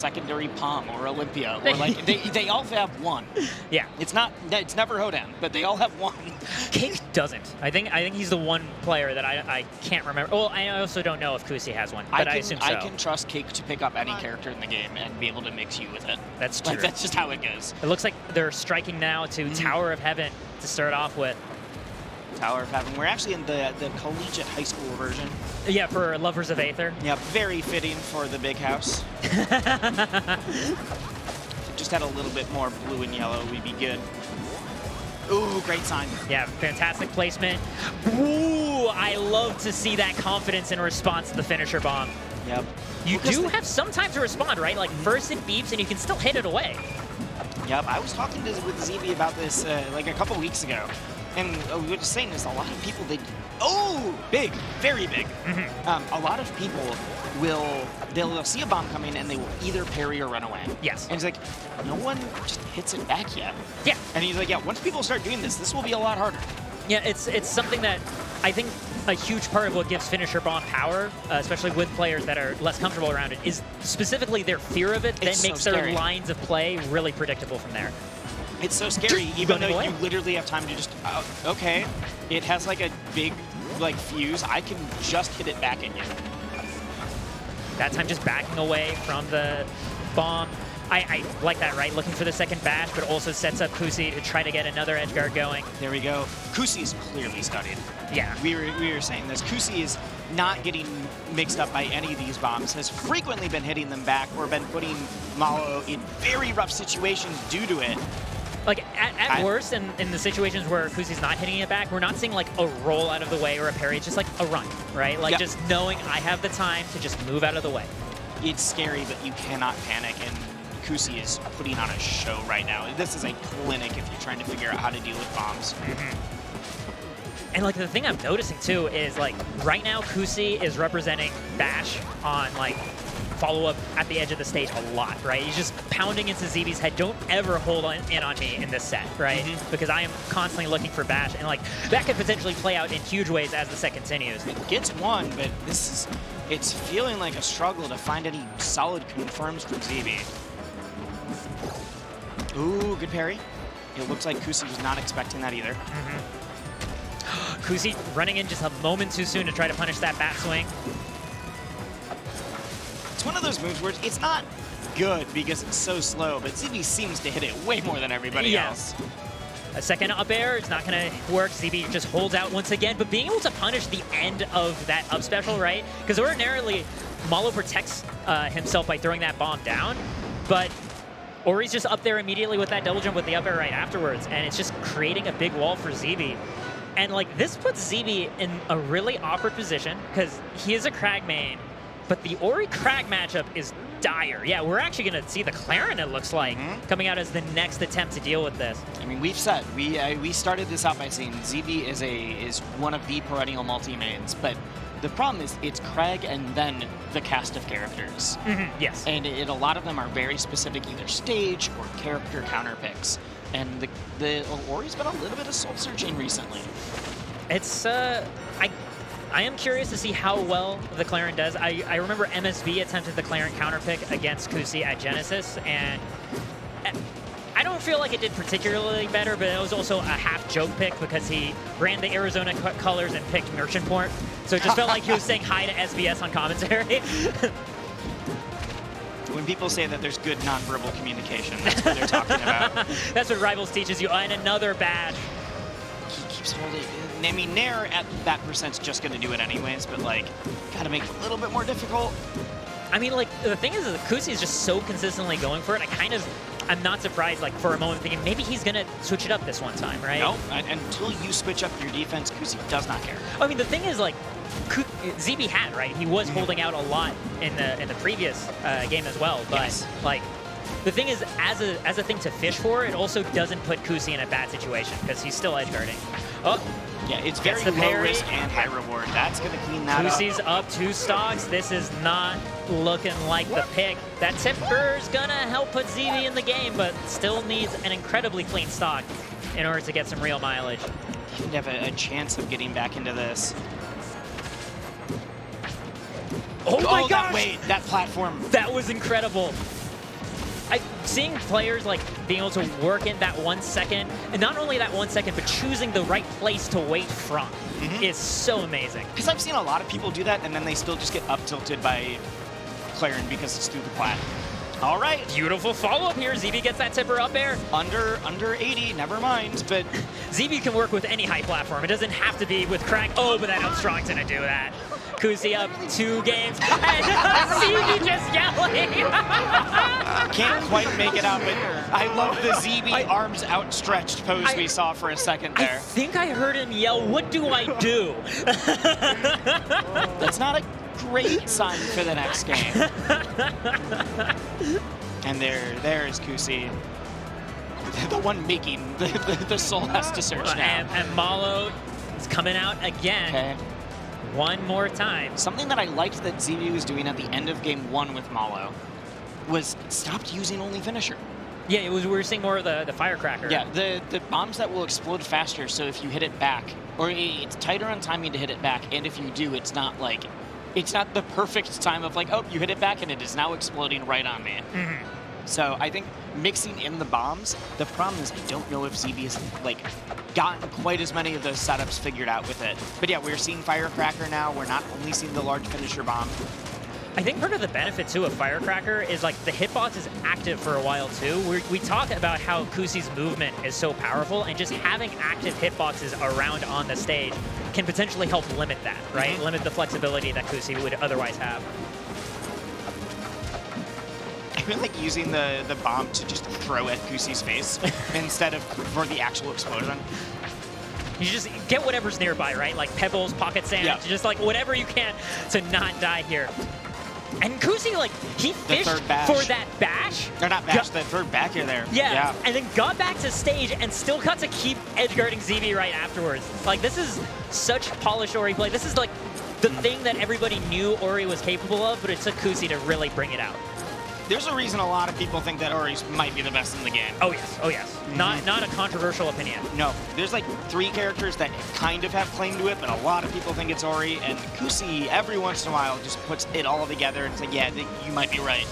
secondary Palm or Olympia, or like they all have one. Yeah, it's never Hodan, but they all have one. Cake doesn't. I think he's the one player that I can't remember. Well, I also don't know if kusi has one, but I assume so. I can trust Cake to pick up any character in the game and be able to mix you with it. That's true. Like, that's just how it goes. It looks like they're striking now to Tower of Heaven to start off with. Tower of Heaven. We're actually in the collegiate high school version. Yeah, for lovers of Aether. Yeah, very fitting for the big house. If it just had a little bit more blue and yellow, we'd be good. Ooh, great sign. Yeah, fantastic placement. Ooh, I love to see that confidence in response to the finisher bomb. Yep. You do have some time to respond, right? Like, first it beeps and you can still hit it away. Yep, I was talking with ZeeBee about this like a couple weeks ago. And we were just saying this, a lot of people, big, very big. A lot of people they'll see a bomb coming and they will either parry or run away. Yes. And he's like, no one just hits it back yet. Yeah. And he's like, yeah, once people start doing this, this will be a lot harder. Yeah, it's something that I think a huge part of what gives finisher bomb power, especially with players that are less comfortable around it, is specifically their fear of it that makes their lines of play really predictable from there. It's so scary, even though you literally have time to just, okay, it has like a big fuse, I can just hit it back at you. That time just backing away from the bomb. I like that, right? Looking for the second bash, but also sets up kusi to try to get another edge guard going. There we go. Kusi is clearly studied. Yeah. We were saying this. Kusi is not getting mixed up by any of these bombs, has frequently been hitting them back or been putting Mallow in very rough situations due to it. Like, at worst, in the situations where kusi's not hitting it back, we're not seeing, like, a roll out of the way or a parry. It's just, like, a run, right? Like, just knowing I have the time to just move out of the way. It's scary, but you cannot panic, and kusi is putting on a show right now. This is a clinic if you're trying to figure out how to deal with bombs. And, like, the thing I'm noticing, too, is, like, right now, kusi is representing bash on, like, follow-up at the edge of the stage a lot, right? He's just pounding into ZeeBee's head. Don't ever hold in on me in this set, right? Because I am constantly looking for bash, and like that could potentially play out in huge ways as the set continues. It gets one, but it's feeling like a struggle to find any solid confirms from ZeeBee. Ooh, good parry. It looks like kusi was not expecting that either. kusi running in just a moment too soon to try to punish that bat swing. It's one of those moves where it's not good because it's so slow, but ZeeBee seems to hit it way more than everybody else. A second up air, it's not going to work. ZeeBee just holds out once again, but being able to punish the end of that up special, right? Because ordinarily, Mollo protects himself by throwing that bomb down, but Ori's just up there immediately with that double jump with the up air right afterwards, and it's just creating a big wall for ZeeBee. And like this puts ZeeBee in a really awkward position because he is a Crag main, but the Ori-Crag matchup is dire. Yeah, we're actually going to see the Clairen, it looks like, coming out as the next attempt to deal with this. I mean, we've said, we started this out by saying ZeeBee is one of the perennial multi-mains, but the problem is it's Crag and then the cast of characters. Yes. And a lot of them are very specific, either stage or character counter picks. And the Ori's been a little bit of soul-searching recently. It's, I am curious to see how well the Clairen does. I remember MSV attempted the Clairen counter pick against kusi at Genesis, and I don't feel like it did particularly better, but it was also a half-joke pick because he ran the Arizona colors and picked Merchant Port, so it just felt like he was saying hi to SBS on commentary. When people say that there's good nonverbal communication, that's what they're talking about. That's what Rivals teaches you. And another badge. He keeps holding. I mean, Nair at that percent's just going to do it anyways, but like, gotta make it a little bit more difficult. I mean, like, the thing is that kusi is just so consistently going for it. I'm not surprised, like, for a moment thinking maybe he's going to switch it up this one time, right? No, until you switch up your defense, kusi does not care. I mean, the thing is, like, ZeeBee had, right? He was holding out a lot in the previous game as well, but like the thing is, as a thing to fish for, it also doesn't put kusi in a bad situation because he's still edge guarding. Oh, yeah, it's very low risk and high reward. That's gonna clean that up. kusi's up 2 stocks. This is not looking like the pick. That tipper's gonna help put ZeeBee in the game, but still needs an incredibly clean stock in order to get some real mileage. You have a chance of getting back into this. Oh my gosh! That platform. That was incredible. seeing players like being able to work in that 1 second, and not only that 1 second, but choosing the right place to wait from is so amazing. Because I've seen a lot of people do that, and then they still just get up tilted by Clairen because it's through the plat. All right. Beautiful follow-up here. ZeeBee gets that tipper up air. Under 80, never mind, but... ZeeBee can work with any high platform. It doesn't have to be with Crack. Oh, but that Upstrong's gonna do that. Kusi up 2 games. And ZeeBee just yelling. Can't quite make it out, but I love the ZeeBee arms outstretched pose we saw for a second there. I think I heard him yell, "What do I do?" That's not a great sign for the next game. And there's Kusi. The one making the soul has to search now. And Mallow is coming out again. Okay. One more time. Something that I liked that ZeeBee was doing at the end of game 1 with Mollo was stopped using only finisher. Yeah, we were seeing more of the firecracker. Yeah, the bombs that will explode faster, so if you hit it back, or it's tighter on timing to hit it back, and if you do, it's not the perfect time of like, oh, you hit it back and it is now exploding right on me. So I think mixing in the bombs, the problem is I don't know if ZeeBee has like gotten quite as many of those setups figured out with it. But yeah, we're seeing Firecracker now. We're not only seeing the large finisher bomb. I think part of the benefit too of Firecracker is like the hitbox is active for a while too. We talk about how Kusi's movement is so powerful, and just having active hitboxes around on the stage can potentially help limit that, right? Limit the flexibility that Kusi would otherwise have. I really like using the bomb to just throw at Kusi's face instead of for the actual explosion. You just get whatever's nearby, right? Like pebbles, pocket sand, just like whatever you can to not die here. And Kusi, like, he fished for that bash. Or not bash, the third back here there. Yeah, and then got back to stage and still got to keep edgeguarding ZeeBee right afterwards. Like, this is such polished Ori play. This is, like, the thing that everybody knew Ori was capable of, but it took Kusi to really bring it out. There's a reason a lot of people think that Ori might be the best in the game. Oh, yes. Oh, yes. Not a controversial opinion. No. There's like 3 characters that kind of have claim to it, but a lot of people think it's Ori, and Kusi, every once in a while, just puts it all together and it's like, yeah, you might be right.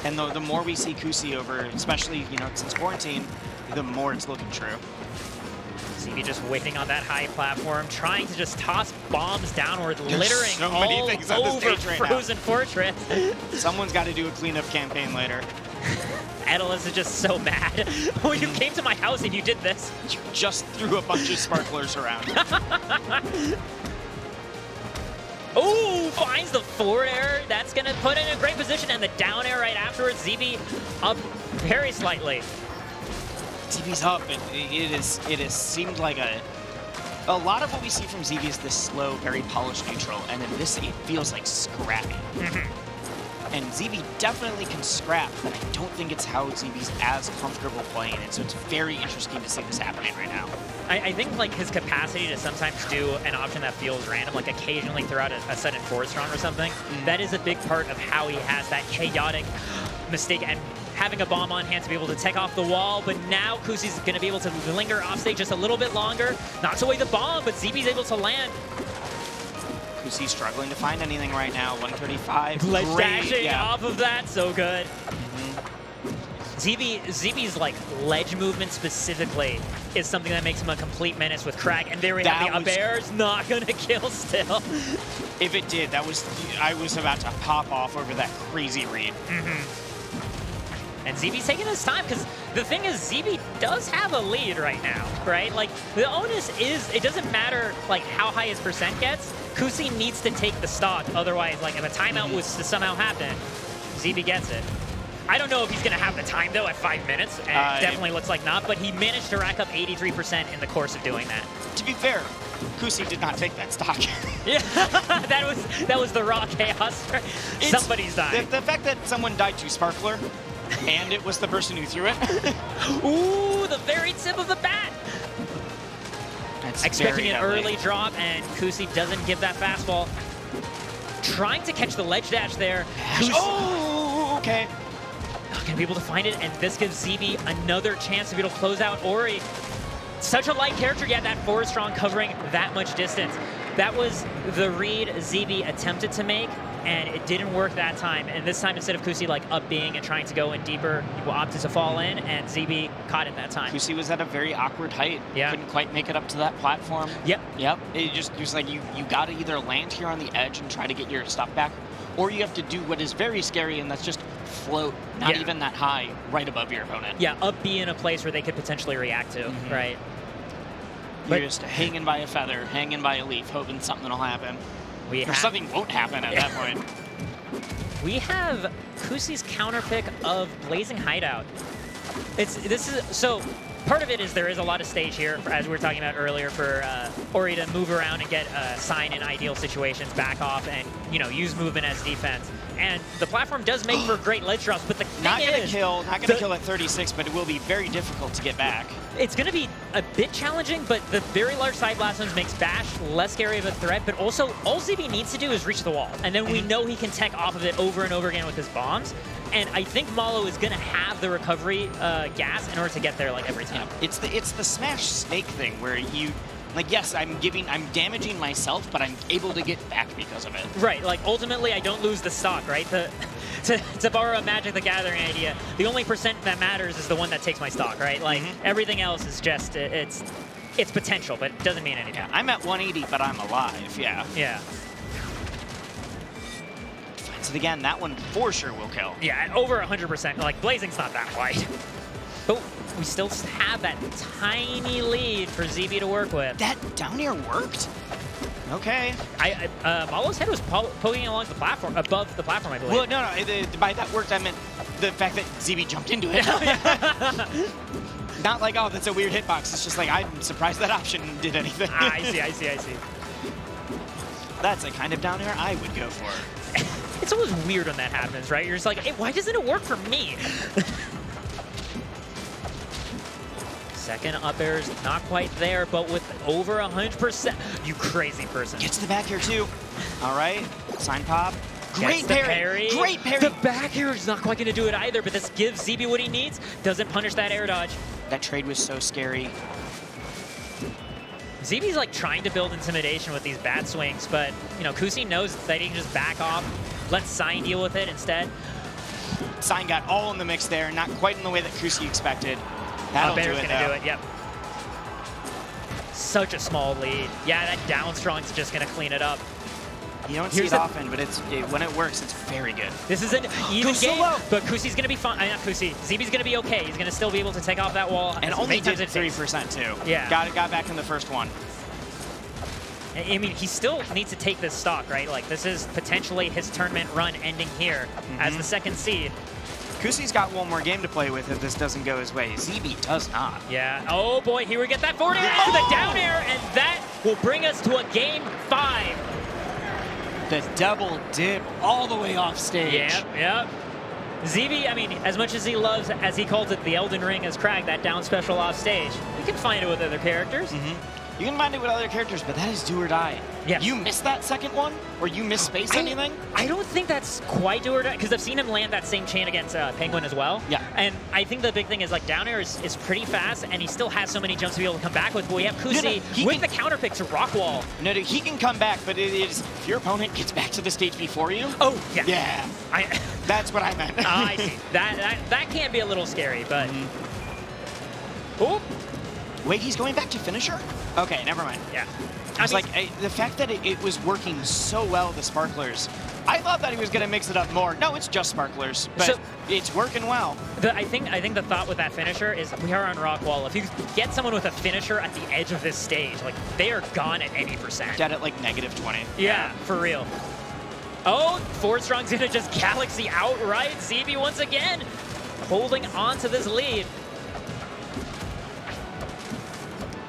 And the more we see Kusi over, especially, you know, since quarantine, the more it's looking true. ZeeBee just waiting on that high platform, trying to just toss bombs downward, littering so many all things on the over stage right Frozen now. Fortress. Someone's got to do a cleanup campaign later. Edelus is just so mad. Oh, you came to my house and you did this. You just threw a bunch of sparklers around. Oh, finds the forward air. That's going to put in a great position, and the down air right afterwards. ZeeBee up very slightly. ZeeBee's up, and it has seemed like a lot of what we see from ZeeBee is this slow, very polished neutral, and then this, it feels like scrappy. And ZeeBee definitely can scrap, but I don't think it's how ZeeBee's as comfortable playing it, so it's very interesting to see this happening right now. I think like his capacity to sometimes do an option that feels random, like occasionally throw out a sudden forward strong or something, that is a big part of how he has that chaotic mistake and having a bomb on hand to be able to take off the wall. But now Kusi's going to be able to linger off stage just a little bit longer, knocks away the bomb, but ZeeBee's able to land. Kusi's struggling to find anything right now. 135. Ledge dashing off of that, so good. ZeeBee's like ledge movement specifically is something that makes him a complete menace with Crag, and there we have the up airs, not gonna kill still. If it did, I was about to pop off over that crazy read. And ZeeBee's taking his time, because the thing is, ZeeBee does have a lead right now, right? Like, the onus is, it doesn't matter like how high his percent gets, Kusi needs to take the stock, otherwise, like, if a timeout was to somehow happen, ZeeBee gets it. I don't know if he's going to have the time, though, at 5 minutes. It definitely looks like not, but he managed to rack up 83% in the course of doing that. To be fair, Kusi did not take that stock. Yeah, that was the raw chaos. Somebody's dying. The fact that someone died to Sparkler, and it was the person who threw it. Ooh, the very tip of the bat. That's expecting an early drop, and Kusi doesn't give that fastball. Trying to catch the ledge dash there. Oh, okay. Not going to be able to find it, and this gives ZeeBee another chance to be able to close out Ori. Such a light character, yet that forward strong covering that much distance. That was the read ZeeBee attempted to make, and it didn't work that time. And this time, instead of kusi like up being and trying to go in deeper, you opted to fall in, and ZeeBee caught it that time. Kusi was at a very awkward height. Yeah. Couldn't quite make it up to that platform. Yep. Yep. It just like you got to either land here on the edge and try to get your stuff back, or you have to do what is very scary, and that's just float, not even that high, right above your opponent. Yeah, up B in a place where they could potentially react to, right? You're just hanging by a feather, hanging by a leaf, hoping something will happen. Or something won't happen at that point. We have kusi's counter pick of Blazing Hideout. So part of it is there is a lot of stage here, as we were talking about earlier, for Ori to move around and get sign in ideal situations, back off, and use movement as defense. And the platform does make for great ledge drops, but the thing not gonna kill at 36, but it will be very difficult to get back. It's going to be a bit challenging, but the very large side blast zones makes Bash less scary of a threat, but also all ZeeBee needs to do is reach the wall, and then we know he can tech off of it over and over again with his bombs. And I think Mollo is going to have the recovery gas in order to get there like every time. It's the smash snake thing where you, like, yes, I'm damaging myself, but I'm able to get back because of it. Right, like ultimately I don't lose the stock, right? To borrow a Magic the Gathering idea, the only percent that matters is the one that takes my stock, right? Like everything else is just, it's potential, but it doesn't mean anything. Yeah, I'm at 180, but I'm alive, yeah. Yeah. So again, that one for sure will kill. Yeah, over 100%. Like, Blazing's not that wide. But we still have that tiny lead for ZeeBee to work with. That down air worked? Okay. Mallo's head was poking along the platform, above the platform, I believe. Well, no, by that worked, I meant the fact that ZeeBee jumped into it. Not like, oh, that's a weird hitbox. It's just like, I'm surprised that option did anything. I see. That's a kind of down air I would go for. It's always weird when that happens, right? You're just like, hey, why doesn't it work for me? Second up air is not quite there, but with over 100%. You crazy person. Gets the back air too. All right, sign pop. Great parry. Great parry. The back air is not quite going to do it either, but this gives ZeeBee what he needs. Doesn't punish that air dodge. That trade was so scary. ZeeBee's like trying to build intimidation with these bat swings, but kusi knows that he can just back off, let Sign deal with it instead. Sign got all in the mix there, not quite in the way that kusi expected. That'll do it, gonna do it, yep. Such a small lead. Yeah, that down strong's just gonna clean it up. You don't see it often, but when it works, it's very good. This is an even game, but kusi's gonna be fine. Not kusi. ZeeBee's gonna be okay. He's gonna still be able to take off that wall. And only did 3% too. Yeah. Got back in the first one. I mean, he still needs to take this stock, right? Like, this is potentially his tournament run ending here as the second seed. kusi's got one more game to play with if this doesn't go his way. ZeeBee does not. Yeah. Oh boy, here we get that forward air into the down air, and that will bring us to a game 5. The double dip all the way off stage. Yep. ZeeBee, I mean, as much as he loves, as he calls it, the Elden Ring as Crag, that down special off stage, you can find it with other characters. You can find it with other characters, but that is do or die. Yes. You miss that second one, or you miss space anything? I don't think that's quite do or die, because I've seen him land that same chain against Penguin as well. Yeah. And I think the big thing is, like, down air is pretty fast, and he still has so many jumps to be able to come back with. But we have kusi with the counter pick to rock wall. No, he can come back, but it is, if your opponent gets back to the stage before you. Oh, yeah. Yeah. That's what I meant. I see. That can be a little scary, but... Oh. Wait, he's going back to finisher? Okay, never mind. Yeah. The fact that it was working so well, the sparklers, I thought that he was going to mix it up more. No, it's just sparklers, but it's working well. I think the thought with that finisher is we are on rock wall. If you get someone with a finisher at the edge of this stage, like, they are gone at any percent. Dead at like -20. Yeah, for real. Oh, Ford Strong's going to just Galaxy outright. ZeeBee once again holding on to this lead.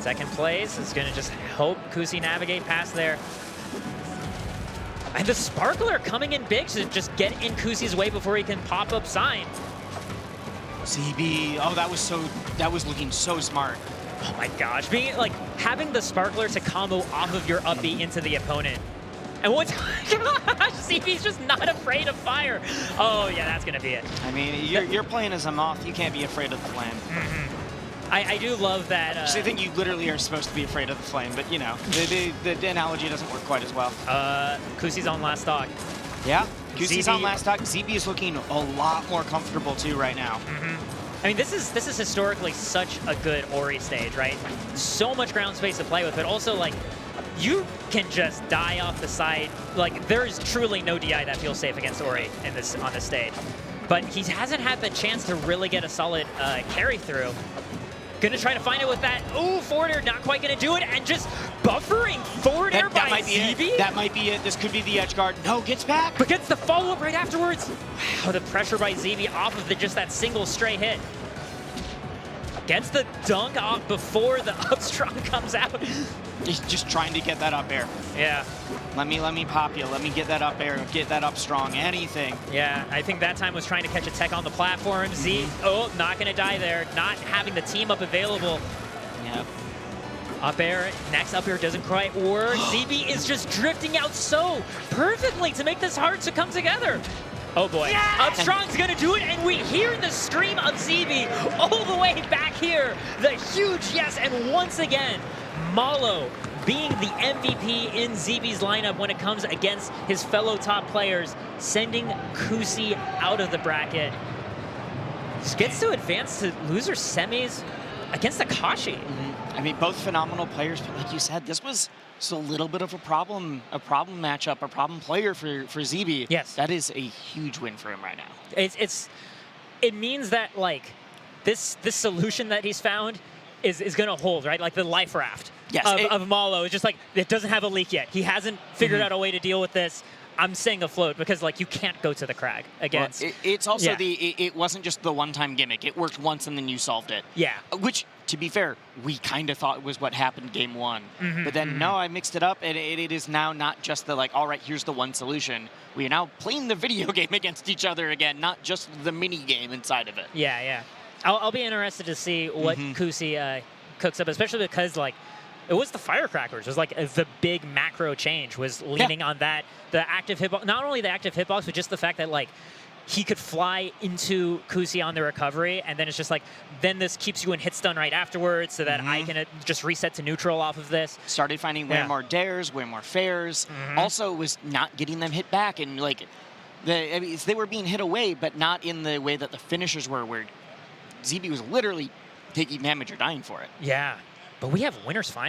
Second place is going to just hope kusi navigate past there. And the Sparkler coming in big to just get in kusi's way before he can pop up Sign. ZeeBee, oh, that was looking so smart. Oh my gosh, having the Sparkler to combo off of your up B into the opponent. And gosh, ZeeBee's just not afraid of fire. Oh yeah, that's going to be it. I mean, you're playing as a moth, you can't be afraid of the flame. I do love that. I think you literally are supposed to be afraid of the flame, but the analogy doesn't work quite as well. kusi's on last stock. Yeah, kusi's on ZeeBee last stock. ZeeBee is looking a lot more comfortable too right now. I mean, this is historically such a good Ori stage, right? So much ground space to play with, but also, like, you can just die off the side. Like, there is truly no DI that feels safe against Ori on this stage. But he hasn't had the chance to really get a solid carry through. Gonna try to find it with that. Ooh, forward air, not quite gonna do it, and just buffering forward air by ZeeBee. That might be it. This could be the edge guard. No, gets back. But gets the follow-up right afterwards. Wow, the pressure by ZeeBee off of just that single stray hit. Gets the dunk off before the up strong comes out. He's just trying to get that up air. Yeah. Let me pop you. Let me get that up air. Get that up strong. Anything. Yeah, I think that time was trying to catch a tech on the platform. Oh, not gonna die there. Not having the team up available. Yep. Up air, next up air doesn't quite work. ZeeBee is just drifting out so perfectly to make this hard to come together. Oh boy, yeah! Upstrong's gonna do it, and we hear the scream of ZeeBee all the way back here. The huge yes, and once again, Mollo being the MVP in ZeeBee's lineup when it comes against his fellow top players, sending kusi out of the bracket. Gets to advance to loser semis against Akashi. I mean, both phenomenal players, but like you said, this was just a little bit of a problem matchup, a problem player for ZeeBee. Yes. That is a huge win for him right now. It means that, like, this solution that he's found is going to hold, right? Like the life raft of Mollo. It's just like, it doesn't have a leak yet. He hasn't figured out a way to deal with this. I'm staying afloat because, like, you can't go to the crag against. Well, it's also it wasn't just the one-time gimmick. It worked once and then you solved it. Yeah. Which, to be fair, we kind of thought was what happened game one. But then, no, I mixed it up, and it is now not just the, like, all right, here's the one solution. We are now playing the video game against each other again, not just the mini game inside of it. Yeah, yeah. I'll be interested to see what kusi cooks up, especially because, like, it was the firecrackers. It was like the big macro change was leaning on that. The active hitbox, not only the active hitbox, but just the fact that, like, he could fly into kusi on the recovery, and then it's just like, then this keeps you in hit stun right afterwards so that I can just reset to neutral off of this. Started finding way more dares, way more fairs. Also was not getting them hit back, and, like, I mean, they were being hit away, but not in the way that the finishers were, where ZeeBee was literally taking damage or dying for it. Yeah, but we have winners final.